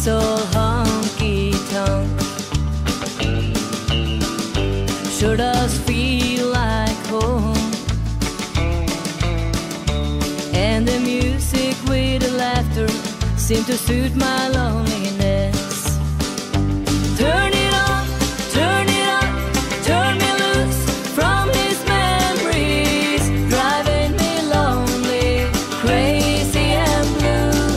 It's all honky-tonk. Sure does feel like home. And the music with the laughter seem to suit my loneliness. Turn it on, turn it up, turn me loose from his memories, driving me lonely, crazy and blue.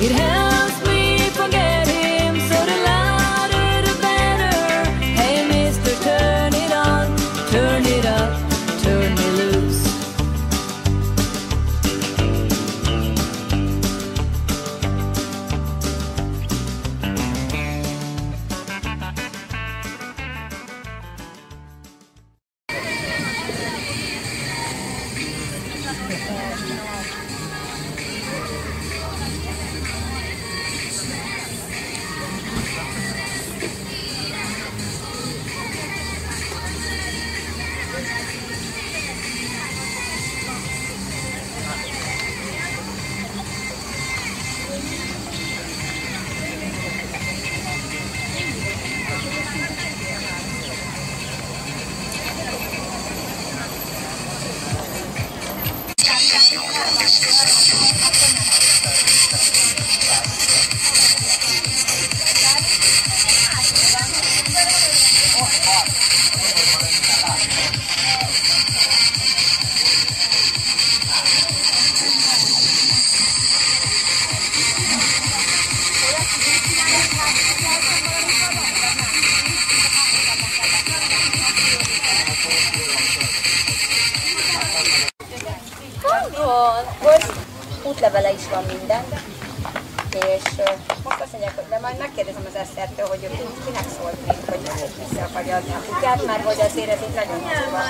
It helps me forget him, so the louder the better. Hey mister, turn it on, turn it up, turn me loose. Most útlevele is van minden, és most azt mondják, hogy de majd megkérdezem az Esztertől, hogy ő kinek szólt még, hogy vissza akarja adni a kutyát, már hogy azért ez így nagyon nyomva.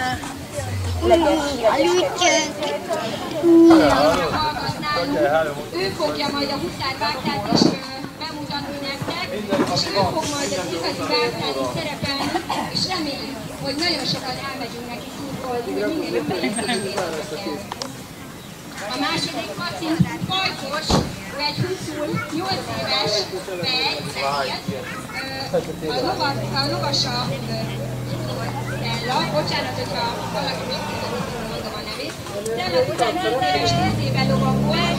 Ő fogja majd a huszárvágtát is bemutatni nektek, és ő fog majd az igazi vágtán is szerepelni, és reméljük, hogy nagyon sokan elmegyünk neki szurkolni, hogy minél jobb teljesítését. A második pacint Fajtos, ő egy 28 éves fejt, a lovasa Stella, bocsánat, hogyha valaki mondom a nevét. Stella 18 éves, 10 éve lovagol,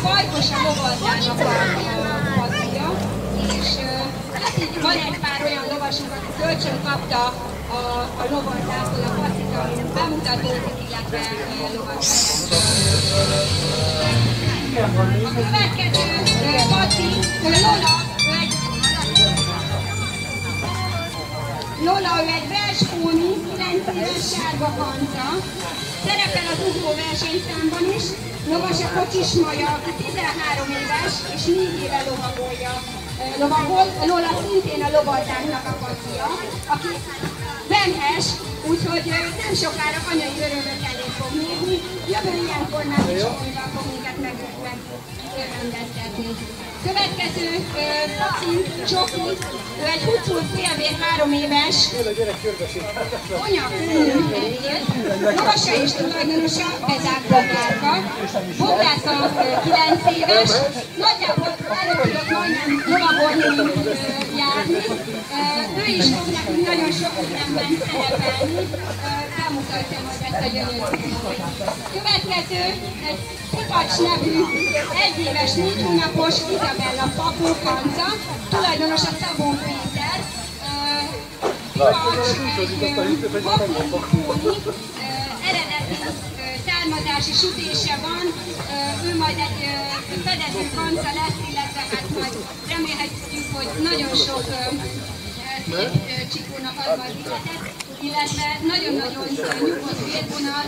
Fajtos a lovaldának a pacija, és van egy pár olyan lovasunk, aki kölcsön kapta a lovardától a pacit, amit bemutatódik, illetve lovasság. A következő paci, Lola, ő egy verspóni, 9 éves sárga kanca. Szerepel az ugró versenyszámban is. Lovas a kocsis maja, aki 13 éves és 4 éve lovagol. Lola szintén a lovardáknak a pacia, aki venhes, úgyhogy nem sokára anyai örömök elé fog nézni. Jövő ilyenkor már is újra fog minket megörvendeztetni. Következő pacink, Csoki, ő egy hucult félvér 3 éves anyakúnőnél, lovasa és tulajdonosa Bezák Boglárka. Boglárka 9 éves, nagyjából elő tudott majdnem lovagolni, járni. Ő is fog nekünk nagyon sok mindenben szerepelni, bemutatja majd ezt a gyönyörű. Következő, egy Pikacs nevű 1 éves, 4 hónapos Izabella Pakó kanca, tulajdonosa Szabó Péter. Pikacs egy vakúpóni, eredeti származási sütése van, ő majd egy fedező kanca lesz, illetve hát majd remélhetjük, hogy nagyon sok szép csikónak ad majd életet, illetve nagyon-nagyon nyugodt vérvonal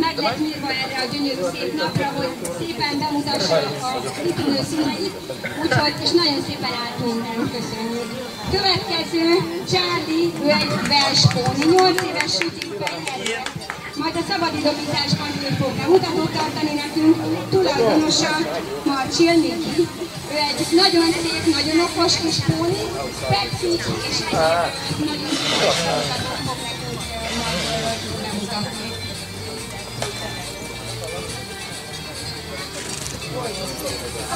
meg lett nyírva erre a gyönyörű szép napra, hogy szépen bemutassa a kitűnő színeit, úgyhogy és nagyon szépen állt minden, köszönjük. Következő Charlie, ő egy verspóni, 8 éves sütívfejlesztett. Majd a szabadidobításban ő fog bemutatót tartani nekünk, tulajdonosa Marcsil Niki. Ő egy nagyon szép, nagyon okos kis póni, fekszik, és egyébként nagyon szép feladatot fog nekünk bemutatni.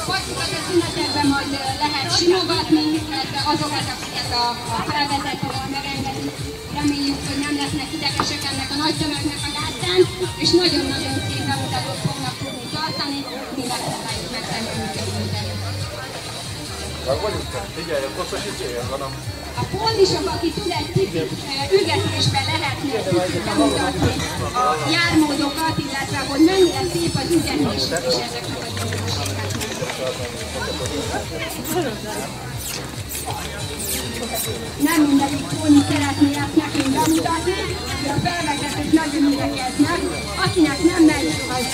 A pacikat a szünetekben majd lehet simogatni, illetve azokat, akiket a felvezetővel megengedi. Reméljük, hogy nem lesznek idegesek ennek a nagy tömegnek a láttán, és nagyon-nagyon szép bemutatót fognak tudni tartani, mi megpróbáljuk megtenni őket. Figyelj, a koszos izéjön van a pólisok, aki tud egy kicsit ügetésben lehetne bemutatni a jármódokat, illetve hogy mennyire szép az ügetés és ezeknek a gyönyörűségeknek. Nem mindegyik póni szeretné ezt nekünk bemutatni, de a felvezetők nagyon igyekeznek. Akinek nem megy, az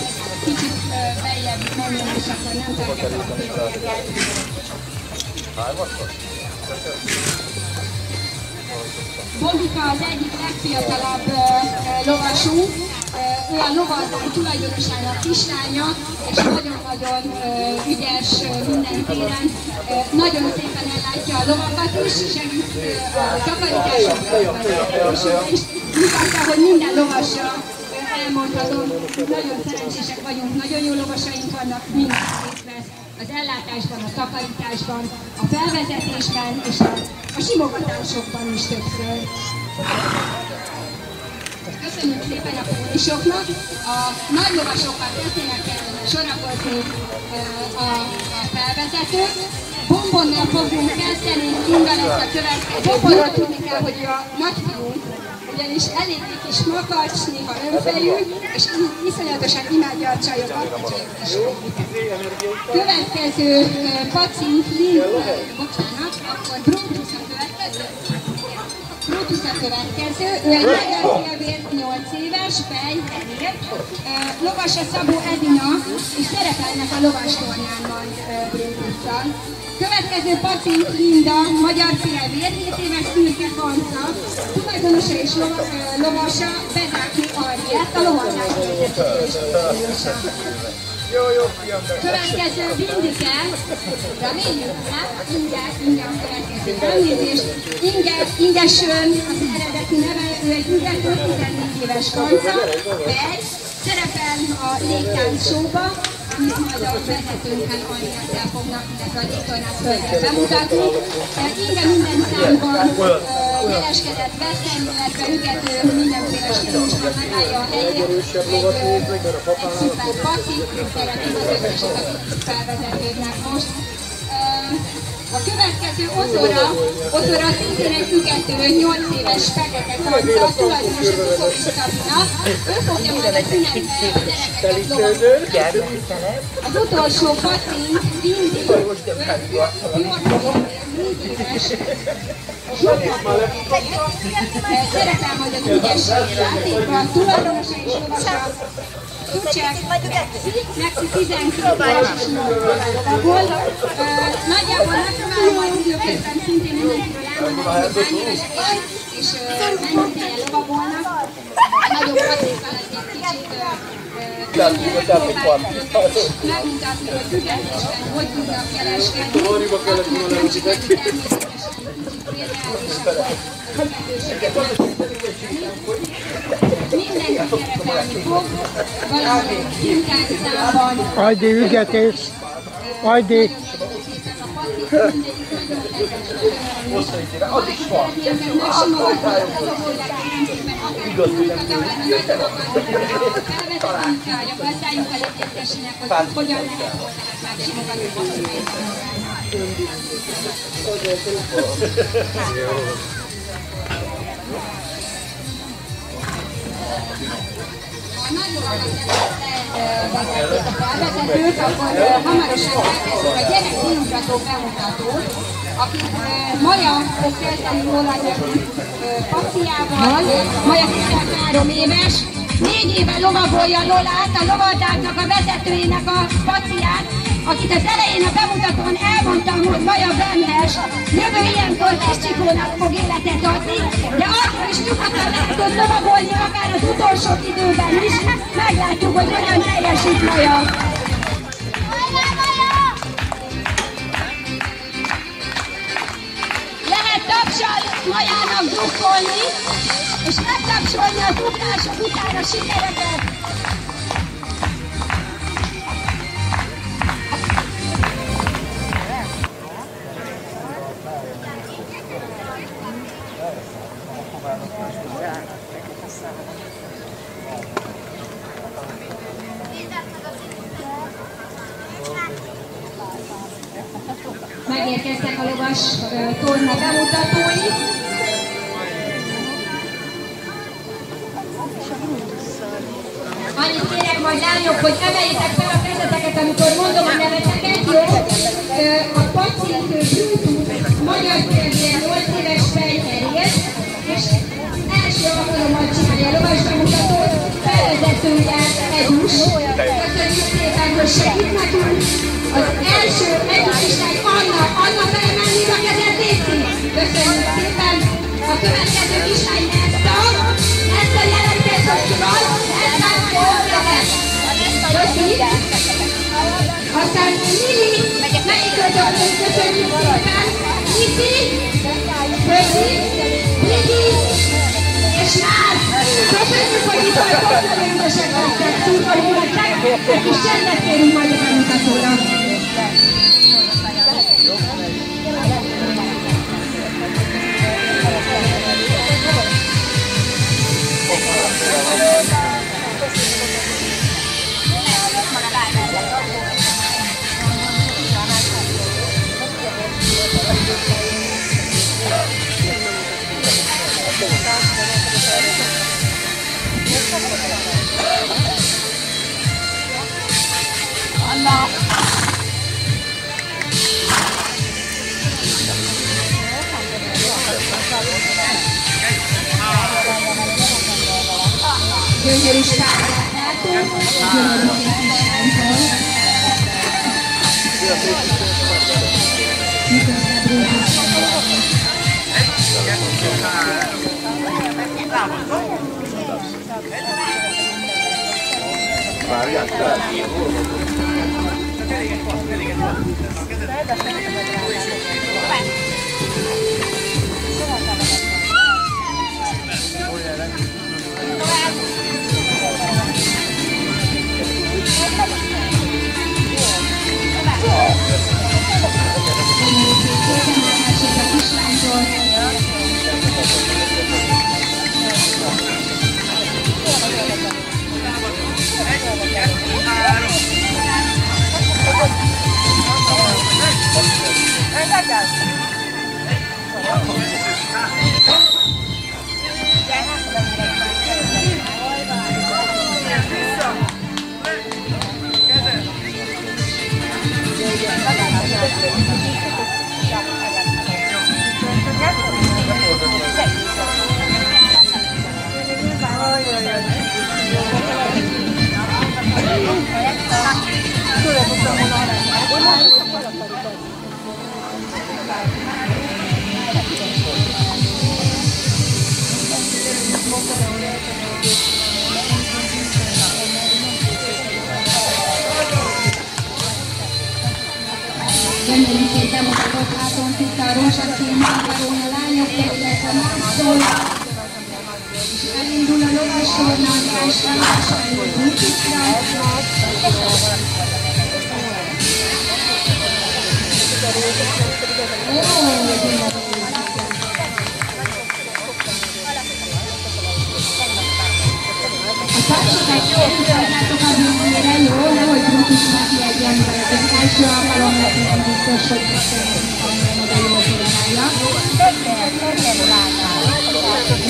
kicsit beljebb menjen, és akkor nem tartja a pénzeket. Bogika az egyik legfiatalabb lovasunk, ő a lovardány tulajdonosának kislánya, és nagyon-nagyon ügyes minden téren. Nagyon szépen ellátja a lovakat is, segít a takarításokban, és mutatta, hogy minden lovasra elmondhatom, nagyon szerencsések vagyunk, nagyon jó lovasaink vannak, minden részt vesz az ellátásban, a takarításban, a felvezetésben és a simogatásokban is többször. Köszönjük szépen a pólisoknak! A nagy lovasokkal kezdenek el sorakozni a felvezetők. Bombonnal fogunk kezdeni, Inga lesz a következő. Bombonról tudni kell, hogy a nagyfiunk ugyanis eléggé kis makacs, néha önfejű, és iszonyatosan imádja a csajokat, a csajok is következő pacink, bocsánat, akkor Brutus a következő. Brutus a következő, ő egy magyar félvér, 8 éves, fej, fehér. Lovasa Szabó Edina, és szerepelnek a lovastornán majd Brutusszal. Következő pacink Linda, magyar félvér, 7 éves szürke kanca, tulajdonosa és lovasa Bezáki Ariett, a lovardás vezetőse. Következő Vindike, reméljük, Inge a következő elnézést. Inge Sön, az eredeti neve, ő egy ügető, 14 éves kanca, Bej, szerepel a légtánc showba, amit majd a vezetőnkkel Ariettel fognak, illetve a légtornász hölgyel bemutatni. Inge minden számban jeleskedett veszten, illetve ügető mindenféle stílusban megállja a helyét. Egy szuper paci, szeretnék az összeset, akik felvezetődnek most. A következő Ozora szintén egy ügető, 8 éves fekete kanca, tulajdonos a Tukovics Szabina. Ő fogja majd a szünetbe a gyerekeket lovakodni. Az utolsó pacink, Vindi, 4 éves. Szerepel majd az ügyesség játékban, tulajdonosa és lovasa. Tucsek, Mexi 12 éves és lovagol. Nagyjából megpróbálom majd időközben szintén mindenkiről elmondani, hogy hány évesek és mennyi ideje lovagolnak. A nagyobb pacikkal ezt egy kicsit megmutatni, hogy ügetésben hogy tudnak kereskedni. Akinek nem sikerült természetesen például is akkor mindenki szerepelni fog, valamelyik szinten számban. Ajdi ügetés! Ajdi! Hogyan lehet megsimogatni a nagy lovakat levezették a felvezetőt, akkor hamarosan elkezdjük a gyerek kiugrató bemutatót, akit Maja fog kezdeni róla paciával. Maja 13 éves, 4 éve lovagolja Lolát, a lovardáknak a vezetőjének a paciát, akit az elején a bemutatón elmondtam, hogy Maja Benhes jövő ilyenkor Kiscsikónak fog életet adni, de akkor is nyugodtan lehet tud lovagolni, akár az utolsó időben is. Meglátjuk, hogy hogyan teljesít Maja. Lehet tapsal Majának drukkolni, és megtapsolni az ugrások után a sikereket. megérkeztek a lovas torna bemutatói. Annyit kérek majd lányok, hogy emeljétek fel a kezeteket, amikor mondom a neveteket, jó? A Pacink Bluetooth magyar kérdél 8 éves fejterjét, és első alkalommal csinálja a lovas bemutatót, felvezetője Edus. Köszönjük szépen, hogy segít nekünk. Az első Edus kislány Anna felemelni a kezet, Léci. Köszönjük szépen. A következő kislány Eszta jelentkezett ki van, Eszta Kolbreget. Köszönjük. Aztán Lili, melyik ötökön köszönjük szépen. Lisi, Fözi, Ligi és Lász. Köszönjük, hogy itt vagytok, nagyon ügyesek lettek, szurkoló lettek, egy kis csendet kérünk majd a bemutatóra. Anna! Gyönyörű skálát látunk, gyönyörű kislántól. Várjál, te! Gyönyörűség bemutatott látunk itt a rózsaszín márkaron a lányok terület a mászól, és elindul a lovastorna a társadalásáról Búcsukra. A tapsokat elinduljátok a végére, jó? Nehogy Búcsuknak legyen veled. Az első alkalom lett, nem biztos, hogy megszerint a jó tudája.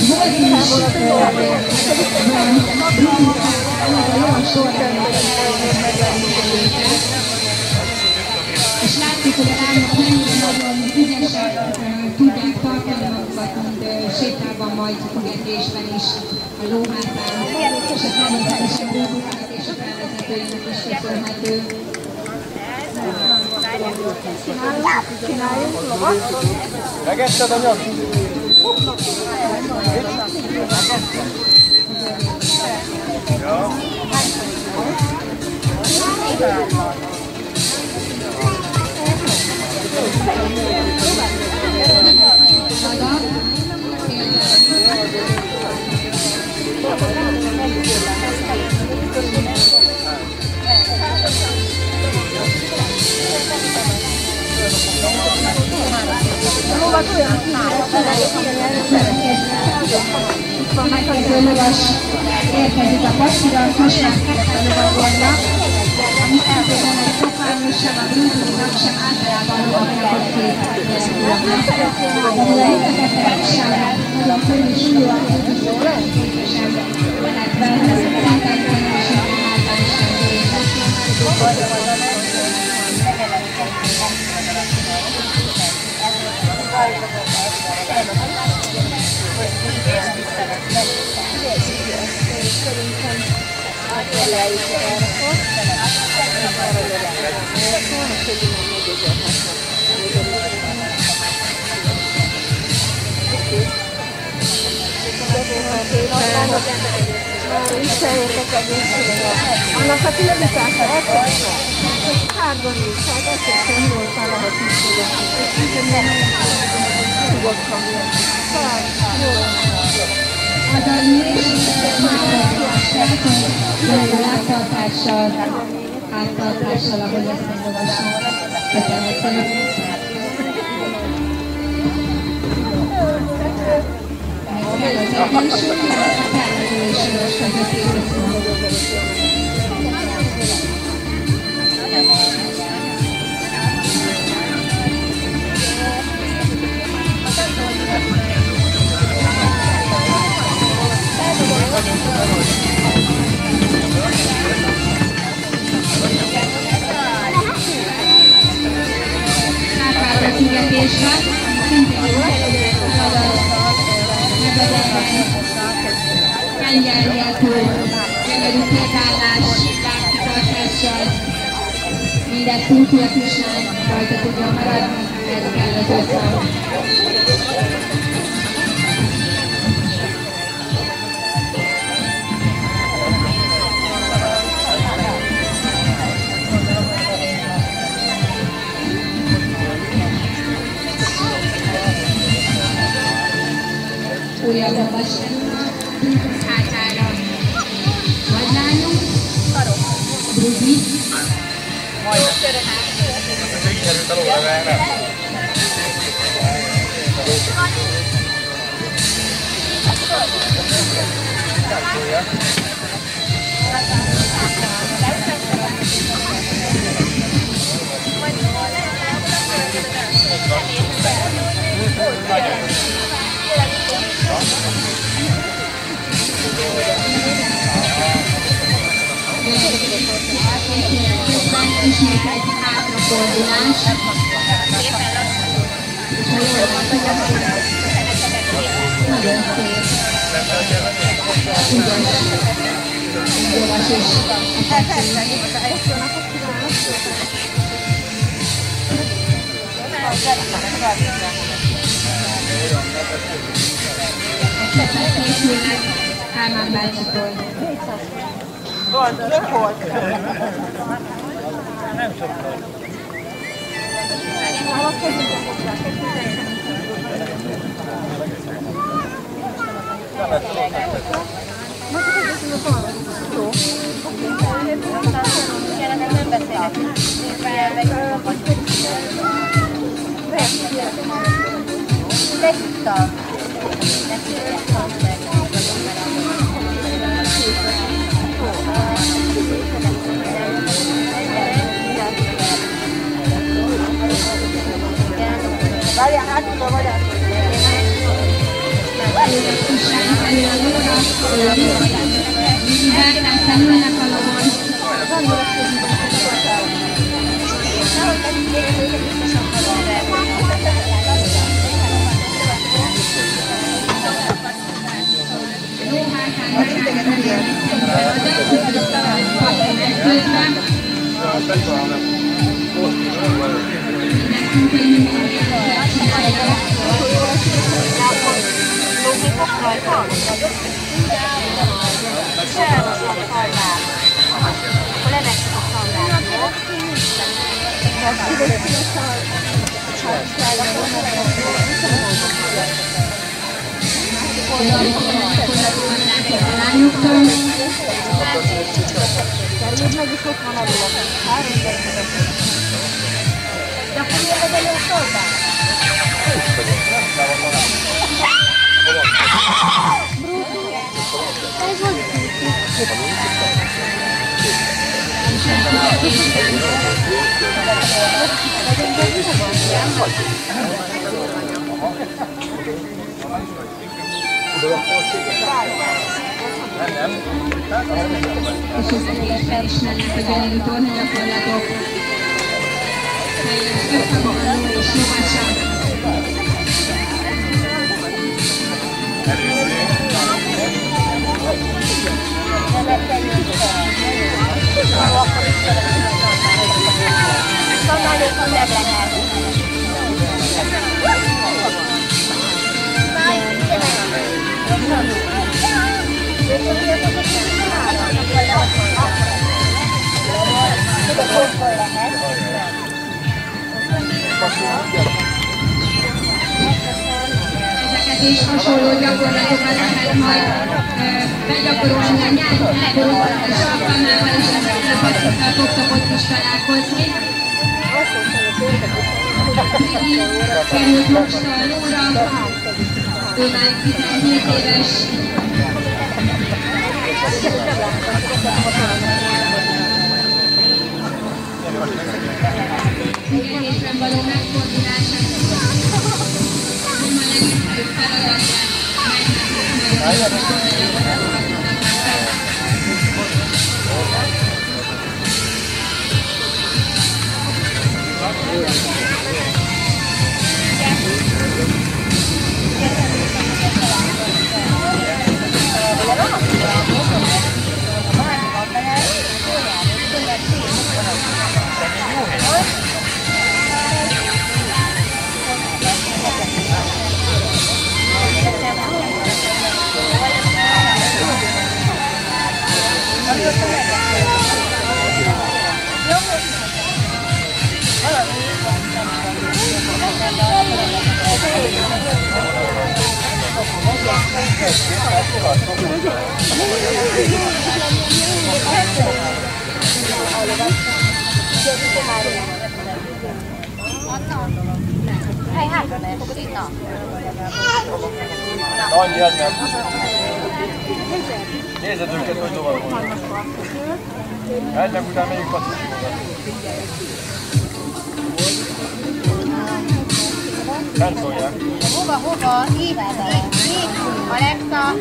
Volt is a lovas sorrendben és látszik, hogy a lányok mennyire nagyon ügyesek, tudják tartani magukat, mint sétában, majd függetésben is a lóhátán, és a természetesen bővülnek és a felvezetőinek is köszönhető. Csináljuk lovat. Megetted a nyat? Következő lovas érkezik a pacsira, most már ketten lovagolnak. Természetesen egy szokványos sem, a grúzulnak sem általában rohaknak képzelni. A léteket sem nagyon főisülően sem lehet venni, rátájtani sem általánosan annak a tilabítása elkezdve, hogy hárgonyúság, egyszerűen nyúltan lehet az a ülés, áttartással, ahogy ezt megolvasom, kötelező. Születésre, szintén kengyeljeltől, gyönyörű kétállás, lábkitartással, mindez kultúrkisán rajta tudja maradni, ez kell az össze. Újabb a vasárnap, hátára nagylányunk, Brugi. Sikerült a lóra, Ismét egy hátrafordulás. Nagyon szép. Ügyes és készülnek Kálmán bácsitól. nem sokkal. Nem beszélgetünk. Megtudtam. Várjál, hátulról vagy tanulnak a lovon. meg is ott van alul. 3 percet. De akkor miért vagy a szolgál? Brutus. Ez volt Brutus. És ezekért felismernek a gyönyörű tornagyakorlatok, teljes összefoglaló és nyugodtság. Ezeket is hasonló gyakorlatokat lehet majd begyakorolni a nyári gyakorolás alkalmával, és ezekkel fogtok ott is találkozni. Került most a Lóra, ő már 17 éves. Ügyelésben való megfordulását, nem a legegyszerűbb feladatját, nagyon tornagyakorlatokat mutatnak fel. Annyi az nem. Nézed őket, hogy lovakolnak. Egynek után megyünk passzítsókat. Nem szólják. Hova? Itt. Alexa.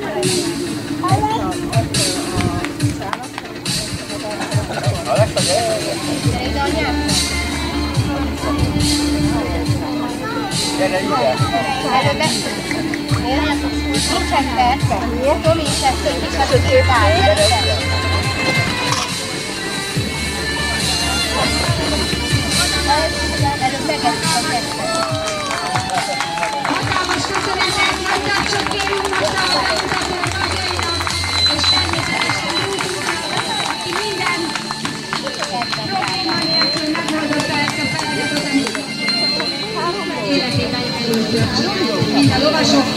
Alexa, gyere! Ide anyám. Gyere ide! Előbb nincsen persze. Tomi is ezt is a tőkál. Előbb megettük a persze. Hatalmas köszönetet, nagy tapsot kérünk most a bemutató tagjainak, és természetesen Rúzsúnak, aki minden probléma nélkül megoldotta ezt a feladatot, amit életében előttört. Mind a lovasok.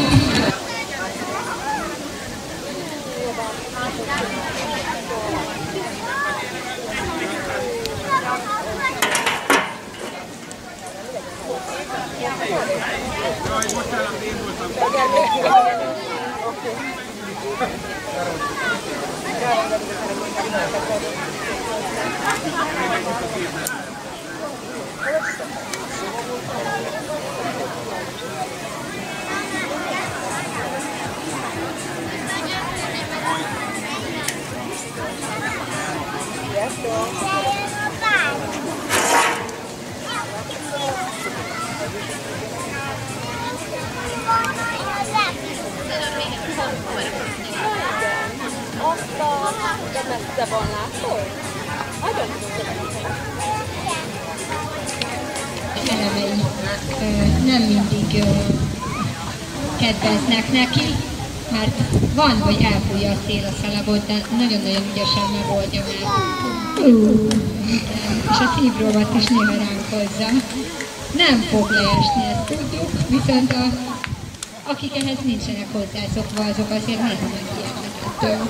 Elemei nem mindig kedveznek neki, mert van, hogy elfújja a szél a szalagot, de nagyon-nagyon ügyesen megoldja meg. És a szívrovat is néha ránk hozza. Nem fog leesni, ezt tudjuk, viszont akik ehhez nincsenek hozzászokva, azok azért néha megijednek ettől.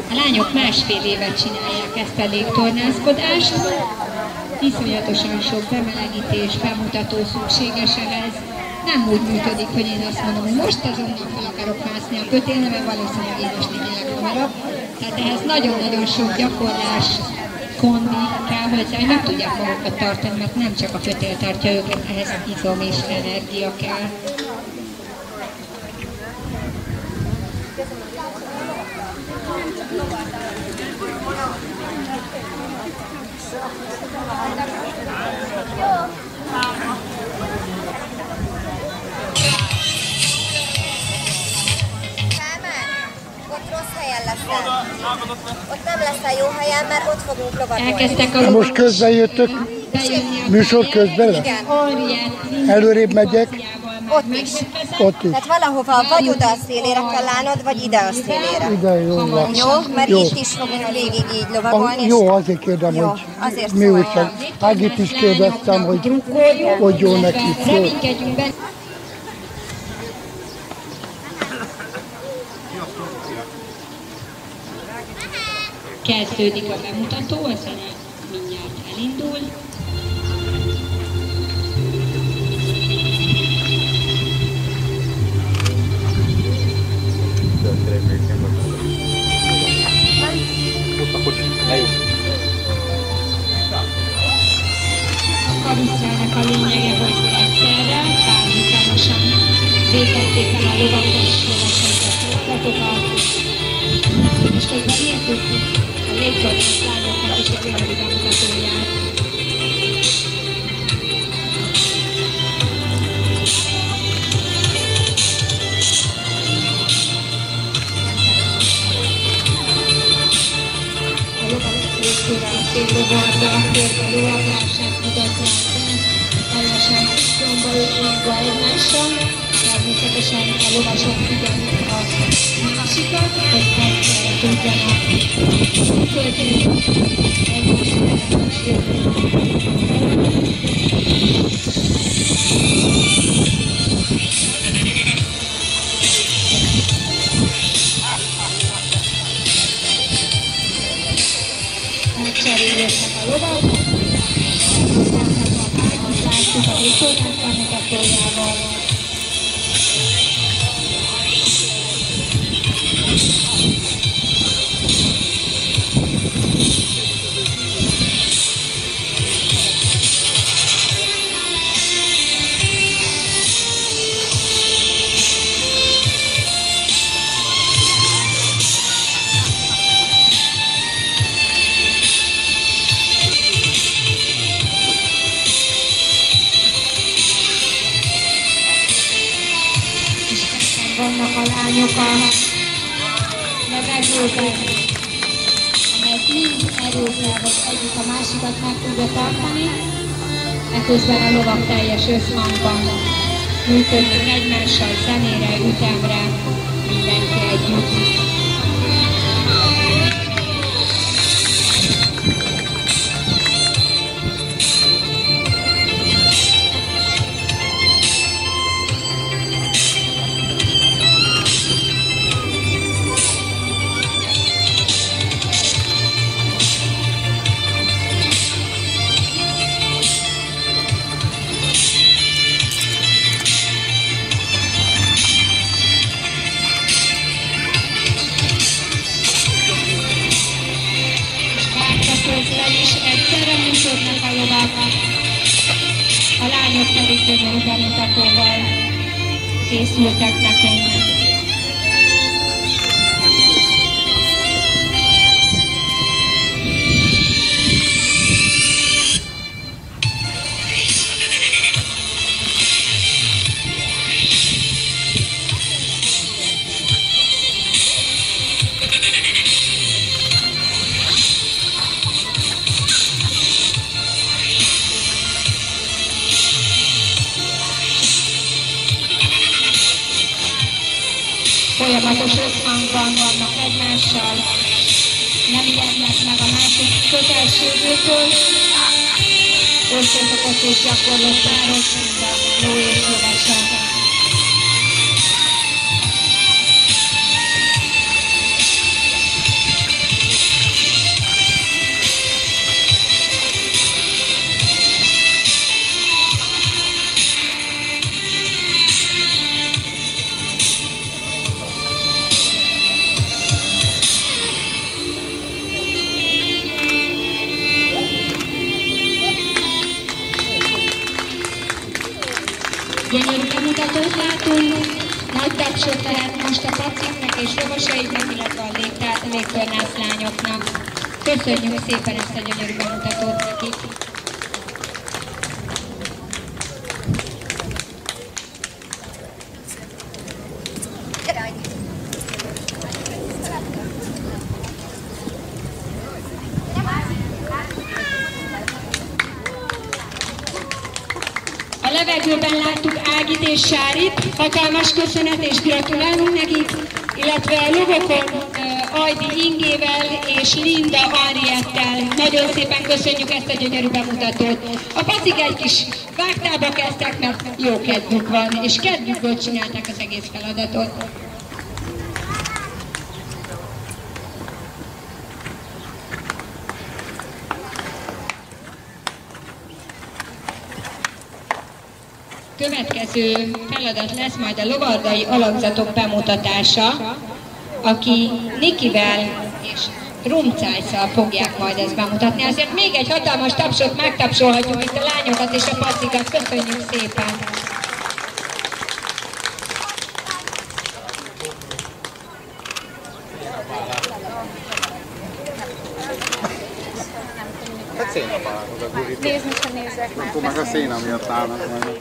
A lányok másfél évet csinálják ezt a légtornázkodást, iszonyatosan sok bemelegítés, bemutató szükséges ehhez. Nem úgy működik, hogy én azt mondom, hogy most azonnal fel akarok mászni a kötélre, mert valószínűleg én is lényeg hamarabb. Tehát ehhez nagyon-nagyon sok gyakorlás, kondi kell hozzá, hogy meg tudják magukat tartani, mert nem csak a kötél tartja őket, ehhez izom és energia kell. Ott nem leszel jó helyen, mert ott fogunk lovakolni. Elkezdtek a Most közben jöttök, műsor közben lesz? Előrébb megyek, Ott is. ott is. Tehát valahova vagy oda a szélére kell állnod, vagy ide a szélére. Ide jó van. Jó? Mert Jó. itt is fogunk végig így lovagolni. Jó, azért kérdem, Jó, hogy azért mi szóval. újság. Ágit is kérdeztem, hogy jó neki. Jó. Reménykedjünk benne. Kezdődik a bemutató, a zene mindjárt elindul. A karusszelnek a lényege, hogy egyszerre, párhuzamosan végezték el a lovagos lovasaikat, és közben értük a légkorlás lányoknak is egy olyan bemutatóját. A lovak végtére a féllovarda a férbe lovaglását mutatják be, teljesen szomba ötvénve egymással. Természetesen a lovasok figyelik a másikat, hogy egyszerre tudjanak tölteni megcserélődnek a lovak, látjuk a légkorlás bemutatójával. Vannak a lányok a levegőben, amelyek mind erővel vagy egyik a másikat meg tudja tartani, eközben a lovak teljes összhangban működnek egymással, zenére, ütemre, mindenki együtt. A lányok pedig gyönyörű bemutatóval készültek nekünk. Folyamatos összhangban vannak egymással, nem ijednek meg a másik kötelségétől, összeszokott és gyakorlott párok, mint a ló és lövese. gyönyörű bemutatót látunk. Nagy tapsot lehet most a paciknak és rovasaiknak, illetve a légtornász lányoknak. Köszönjük szépen ezt a gyönyörű bemutatót nekik. A levegőben láttuk Ágit és Sárit, hatalmas köszönet és gratulálunk nekik, illetve a lovokon Ajdi Ingével és Linda Henriettel. Nagyon szépen köszönjük ezt a gyönyörű bemutatót. A pacik egy kis vágtába kezdtek, mert jó kedvük van, és kedvükből csinálták az egész feladatot. Következő feladat lesz majd a lovardai alakzatok bemutatása, aki Nikivel és Rumcájszal fogják majd ezt bemutatni. Azért még egy hatalmas tapsot megtapsolhatjuk itt a lányokat és a pacikat. Köszönjük szépen! Nézni se nézek már. Akkor meg a széna miatt állnak majd.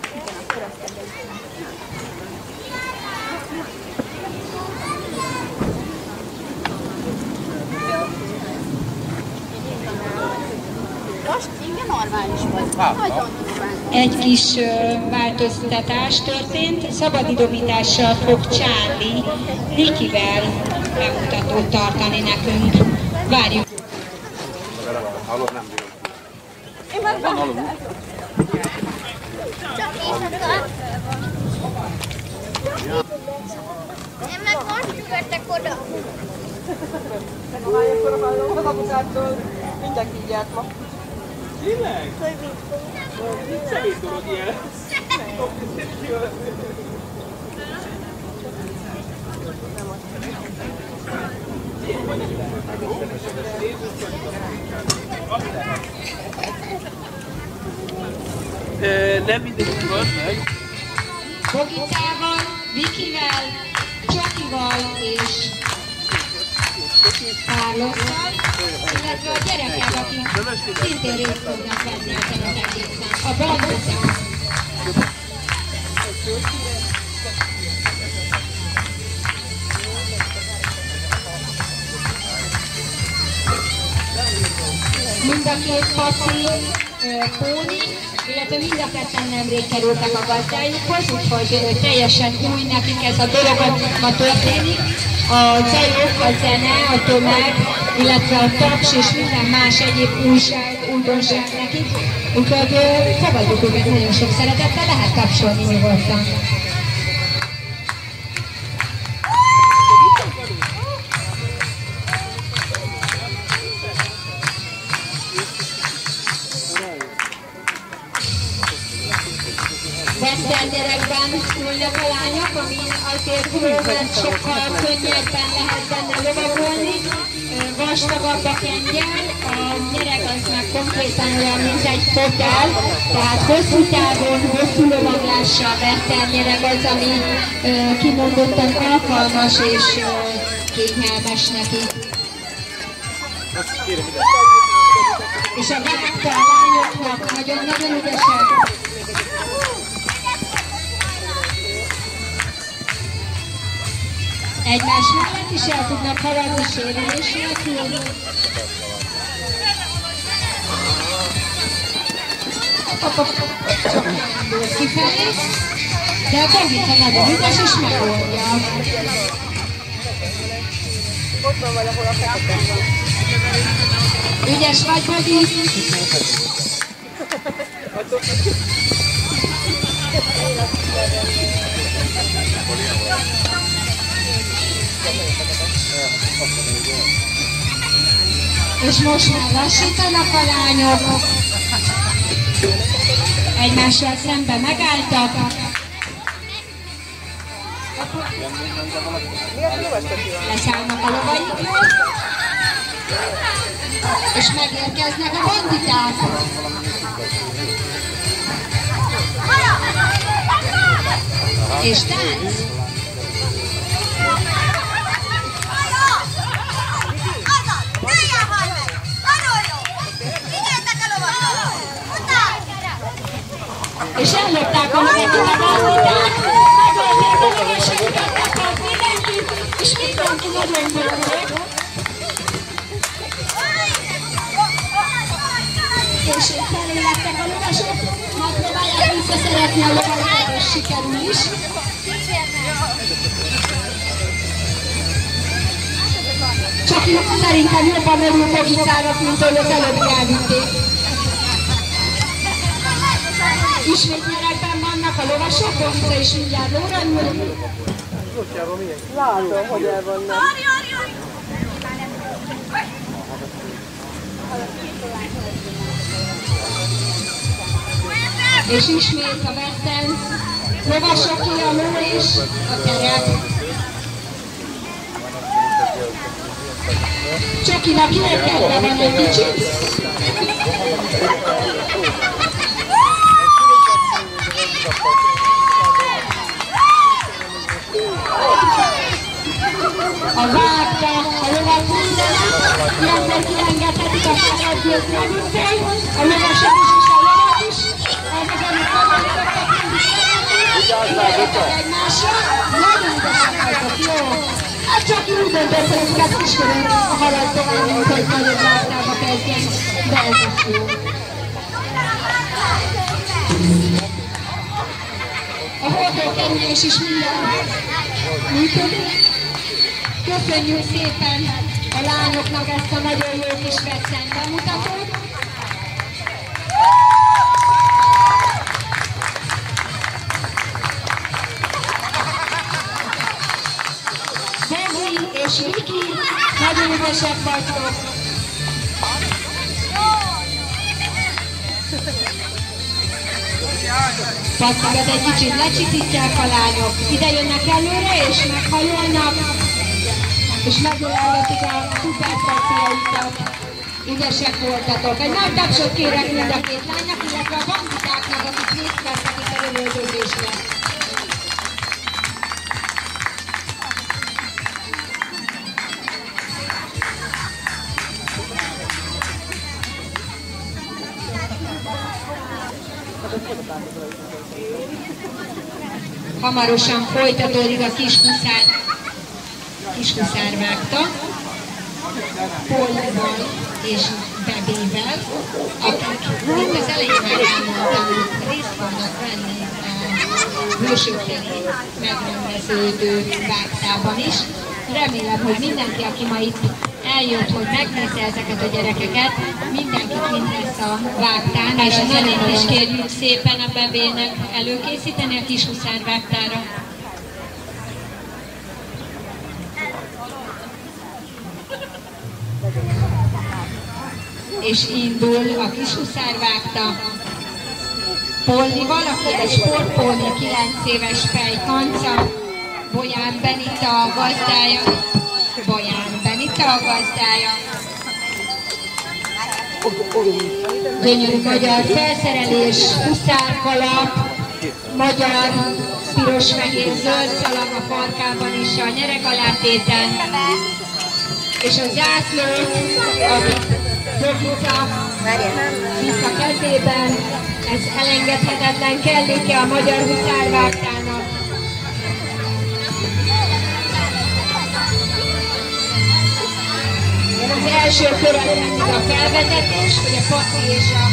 Most igen normális volt. Nagyon durván. Egy kis változtatás történt. Szabadidobítással fog Charlie Nikivel bemutatót tartani nekünk. Várjuk! Hallod, nem bírom. Én már van. Csak én meg most jöttek oda. Akkor hallom az apukától, mindenki így járt ma. Tényleg? Segít tudod ilyen. Nem mindegy volt meg. Bogicával, Vikivel, Csakival és Carlosszal, illetve a gyerekek, akik szintén részt fognak venni ezen az egészen. A bandotán. Mind a két paci, póni, illetve mind a ketten nemrég kerültek a gazdájukhoz, úgyhogy teljesen új nekik ez a dolog, ami ma történik. A zajok, a zene, a tömeg, illetve a taps és minden más egyéb újdonság nekik. Úgyhogy fogadjuk őket nagyon sok szeretettel, lehet tapsolni nyugodtan. Western-gyerekben ülnek a lányok, ami azért jó, mert sokkal könnyebben lehet benne lovagolni. Vastagabb a kengyel, a nyereg az meg konkrétan olyan, mint egy fotel, tehát hosszú távon, hosszú lovaglással western-nyereg az, ami kimondottan alkalmas és kényelmes neki. És a vágta a lányoknak nagyon-nagyon ügyesek. Egymás mellett is el tudnak haladni sérülés nélkül. Kifelé, de a Bogica nagyon ügyes és megoldja. Ott van valahol a fekete. Ügyes vagy, Bogi? És most már lassítanak a lányok. Egymással szemben megálltak. Leszállnak a lovaikról. És megérkeznek a banditák. És tánc. És ellopták a magatokat, állítják, megölték a löveséget, akart mindenkit, és mindenki nagyon boldog. És felülettek a lovasok, megpróbálják visszaszeretni a lovakat, és sikerül is. Csak szerintem jobban örül Bogicának, mint hogy az előbb elvitték. Ismét nyerekben vannak a lovasok, Bogica is mindjárt lóra ül. Látom, hogy el vannak. És ismét a vetten lovasoké a ló és a terep. Csokinak kirekedve van egy kicsit. A vágta a lovat mindenet, ilyenkor kiengedhetik a fáradt győzmegünkkel, a lovasok is a lovat is, az amit kapcsolítottak, mindig szeretnék, egymásra, nagyon ügyesek voltak, jó? Hát csak úgy döntött, hogy ezeket kiskorán halad tovább, mint hogy nagyobb vágtába kezdjen, de ez is jó. A hordókerülés is minden működik. Köszönjük szépen a lányoknak ezt a nagyon jó kis vetten bemutatót. Bogi és Viki, nagyon ügyesek vagytok. Pattagat egy kicsit lecsitítják a lányok. Ide jönnek előre és meghajolnak. És megölelgetik a szuperpaciaikat. Ügyesek voltatok. Egy nagy tapsot kérek mind a két lánynak, illetve a banditáknak, akik részt vettek itt a lövöldözésre. Hamarosan folytatódik a kishuszár vágta, Pollival és Bebével, akik itt az elején már elmondtam, hogy részt fognak venni a hősök felé megrendeződő vágtában is. Remélem, hogy mindenki, aki ma itt eljött, hogy megnézze ezeket a gyerekeket, mindenki kint lesz a vágtán, és a zenét is kérjük szépen a Bebének előkészíteni a kishuszár vágtára. És indul a kishuszár vágta Pollival, aki egy sportpolni 9 éves fejkanca, Bolyán Benita a gazdája. Gyönyörű magyar felszerelés, huszárkalap, magyar piros-fehér-zöld szalag a farkában is a nyeregalátéten, és a zászló, amit Bogica visz a kezében, ez elengedhetetlen kelléke a magyar huszárvágtának. Az első körben mindig a felvezetés, hogy a paci és a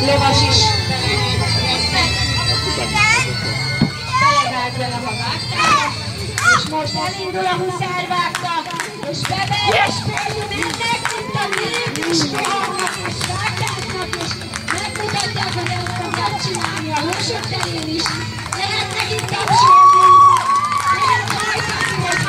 lovas is belevágjanak a vágtára, és most elindul a huszárvágta, és Bebe és Polly mennek, mint a nép is rohannak és vágtáznak, és megmutatják, hogy ezt tudják csinálni a hősök terén is. Lehet nekik tapsolni, lehet hajtani, hogy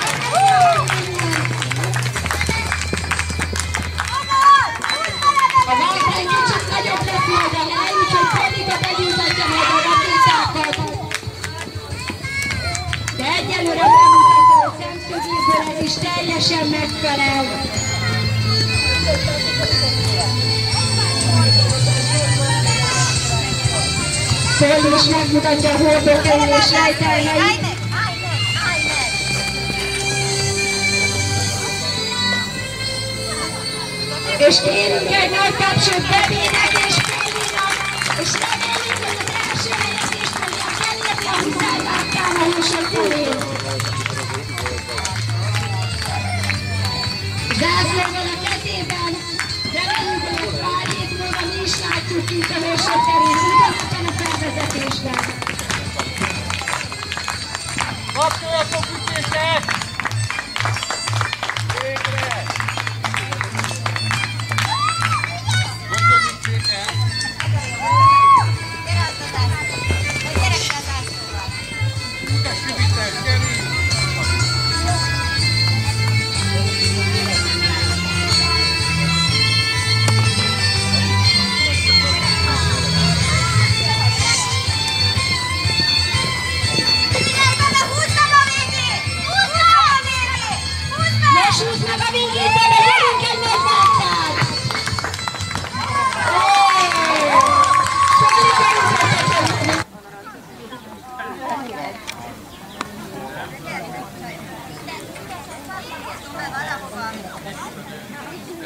a vágtány kicsit nagyobb lesz majd a hely, úgyhogy Pollika begyújtatja majd a rakétákat. De egyelőre bemutató szemszögéből ez is teljesen megfelel. Polly is megmutatja a hordókerülés rejtelmeit. és kérünk egy nagy tapsot Bebének és Pélinak, és reméljük, hogy az első helyezést fogják elérni a huszárvágtámolósok körén. Zászlóval a kezében, reméljük, hogy egy pár hét múlva mi is látjuk itt a hősök terén, ugyanebben a felvezetésben. Kapcsolatok ütések! Végre! Köszönjük szépen! Utessi Vitel, gyerünk! Húzd meg a végét, de gyerünk egy nagy vágtát!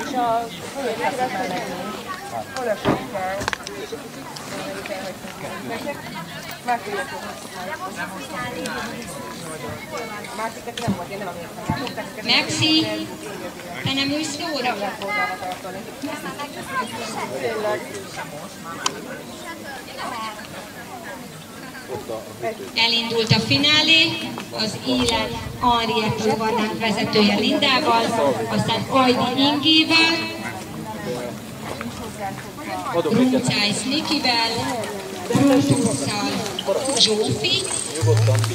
És a folyékre hol esik el? Másikat nem volt, én nem emlékszem. Maxi, te nem ülsz szóra? Elindult a finálé, az élet Henriette rovarnánk vezetője Lindával, aztán Ajdi Ingével, Runcájsz Nikivel, Brutusszal Zsófi,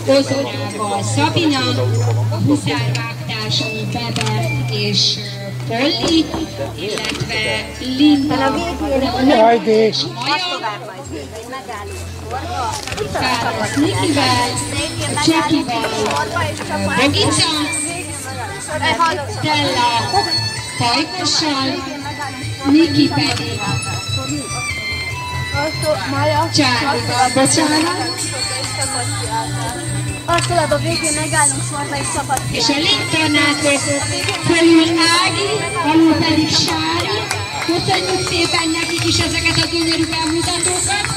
Ozorával Szabina, huszárvágtású Bebe és Polly, illetve Linda és Maja, Fárasz Nikivel, Csekivel, Bogica, Stella Fajkossal, Niki pedig Csárlival, bocsánat. Azt tudod, a végén megállunk sorba és szabad. És a légtornátok fölül Ági, alul pedig Sári. Köszönjük szépen nekik is ezeket a gyönyörű bemutatókat,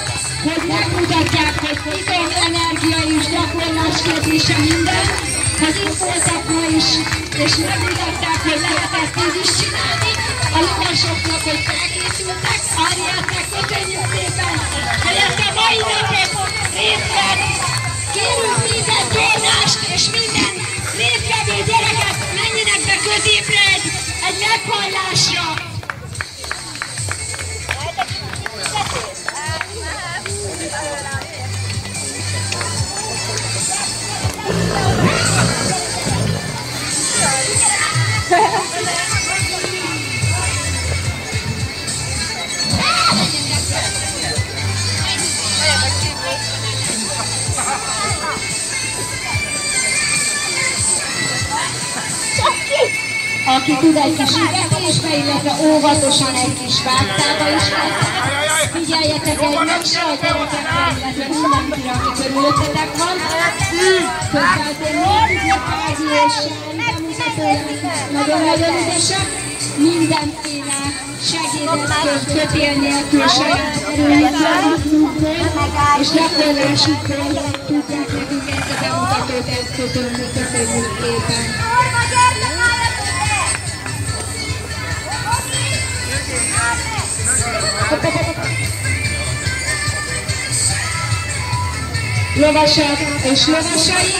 hogy megmutatják, hogy izom, energia és gyakorlás kérdése minden. Az itt voltak ma is, és megmutatták, hogy lehet ezt így is csinálni. A lovasoknak, hogy felkészültek, Henriette-nek köszönjük szépen, hogy ezt a mai napot részt vett. Kérünk minden tornást és minden résztvevő gyereket menjenek be középre egy meghallásra. Aki tud egy kis ügetésbe, illetve óvatosan egy kis vágtába is lesz. Figyeljetek egymásra, a gyerekekre, illetve mindenkire, aki körülöttetek van. Közben nézzük Ági és Sári bemutatója, nagyon-nagyon ügyesek. Mindenféle segédeszköz kötél nélkül saját erőjükről és gyakorlásukról tudják nekünk ezt a bemutatót elkötölni. Köszönjük szépen! Lovasak és lovasai,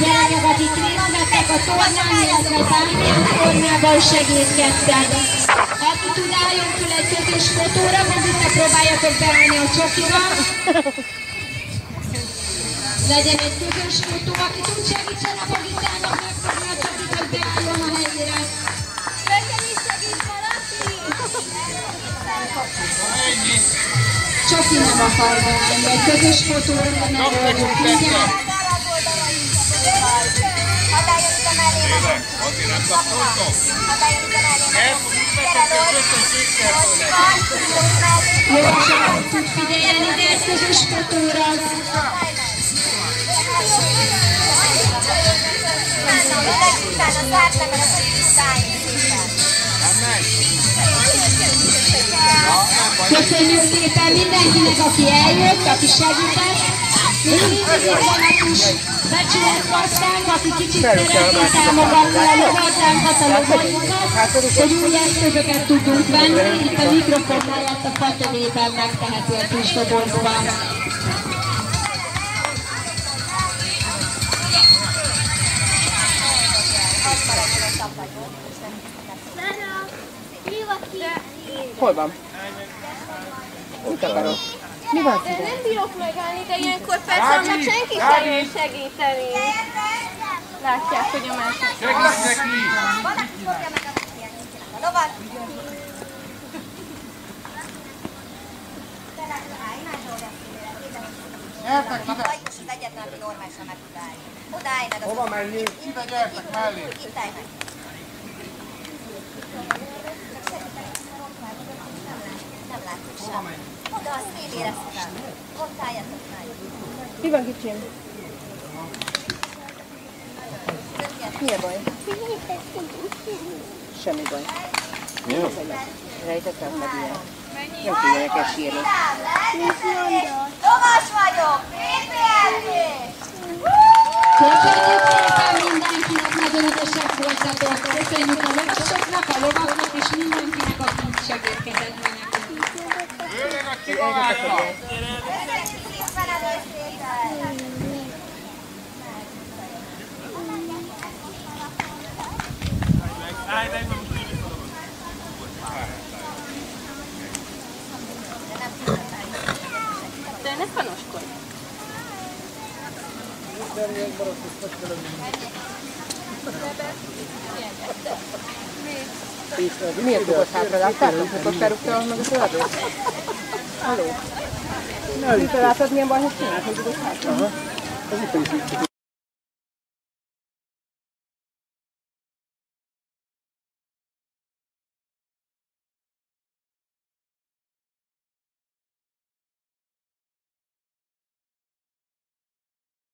gyerekek, akik részt vettek a tornán, illetve bármilyen tornában segítkeztek. Aki tud, álljon föl egy közös fotóra, Bogica, próbáljatok beállni a csokival. Legyen egy közös fotó, aki tud, segítsen a Bogicának megfogni a csokit, hogy beálljon a helyére. Csoki nem akar beállni, egy közös fotóra megoldjuk mindjárt. Jóval tud figyelni, de egy közös fotóra. Köszönjük szépen mindenkinek, aki eljött, aki segített. Még mindig itt van a kis becsületkasszánk, aki kicsit szeretné támogatni a lovaglánkat, a lovainkat, hogy új eszközöket tudunk venni. Itt a mikrofon mellett a fatövében megtehető a kis dobozban. Hol van? Mit akarok? Mi van szíve? Nem bírok megállni, de ilyenkor persze annak senki sem jön segíteni. Látják, hogy a másik. Segíts neki! A lovat! Gyertek ide! Az egyetlen, aki normálisan meg tud állni. Odállj meg az... Hova menjünk? Ide gyertek mellé! Itt állj meg. Nem látok sem. Oda a szélére szedem. Ott álljatok meg. Mi van, kicsim? Mi a baj? Semmi baj. Rejtettem meg ilyen. Nem tudják el sírni. Lovas vagyok! PPLP! Köszönjük szépen mindenkinek, nagyon ügyesek voltatok. Köszönjük a lovasoknak, a lovaknak és mindenkinek, aki segítkezett nekünk. Jöjjenek ki magákra! De ne panoskodj. Miért fogod hátra? Láttátok, hogy felrúgta meg a földről? Halló? Látod, milyen balhét csinált, hogy fogod hátra?